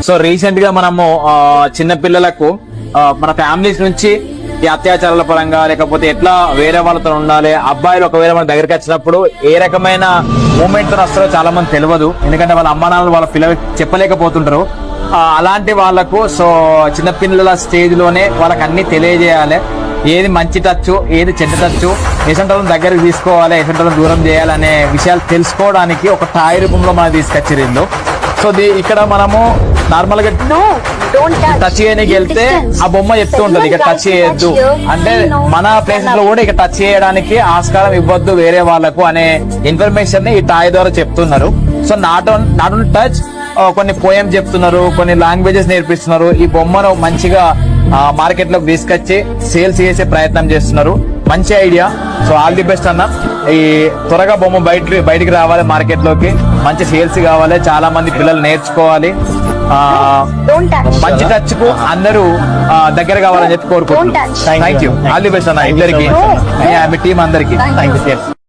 So recent గా మనము చిన్న పిల్లలకు మన ఫ్యామిలీస్ నుంచి ఈ అత్యాచారాల పరంగా లేకపోతే ఎట్లా వేరే వాళ్ళతో ఉండాలి, అబ్బాయిలు ఒకవేళ మన దగ్గరికి వచ్చినప్పుడు ఏ రకమైన మూమెంట్ తో వస్తారో చాలా మంది తెలియదు. ఎందుకంటే వాళ్ళ అమ్మా నాన్నలు వాళ్ళ పిల్లలకి చెప్పలేకపోతుంటారు. అలాంటి వాళ్ళకు సో చిన్నపిల్లల స్టేజ్ లోనే వాళ్ళకి అన్ని తెలియజేయాలి. ఏది మంచి టచ్, ఏది చెడ్డ టచ్, ఎసంటోళ్ళని దగ్గరికి తీసుకోవాలి, ఎసంటోళ్ళని దూరం చేయాలి అనే విషయాలు తెలుసుకోవడానికి ఒక టాయ్ రూపంలో మనం తీసుకొచ్చారు ఇల్లు. సో ఇక్కడ మనము నార్మల్ గా టచ్ చేయడానికి వెళ్తే ఆ బొమ్మ చెప్తూ ఉంటది ఇక టచ్ చేయొద్దు అంటే, మన ప్లేసెస్ లో కూడా ఇక టచ్ చేయడానికి ఆస్కారం ఇవ్వద్దు వేరే వాళ్ళకు అనే ఇన్ఫర్మేషన్ ని ఈ టాయ్ ద్వారా చెప్తున్నారు. సో నాట్ ఓన్లీ టచ్, కొన్ని పోయం చెప్తున్నారు, కొన్ని లాంగ్వేజెస్ నేర్పిస్తున్నారు. ఈ బొమ్మను మంచిగా మార్కెట్ లోకి తీసుకొచ్చి సేల్స్ చేసే ప్రయత్నం చేస్తున్నారు. మంచి idea. So all the best అన్న. ఈ త్వరగా బొమ్మ బయటికి రావాలి, మార్కెట్ లోకి మంచి సేల్స్ కావాలి, చాలా మంది పిల్లలు నేర్చుకోవాలి. మంచి టచ్ కు అందరూ దగ్గర కావాలని చెప్పి కోరుకుంటున్నాను. Thank you. All the best అన్న ఇద్దరికి, మీ టీం అందరికి. Thank you.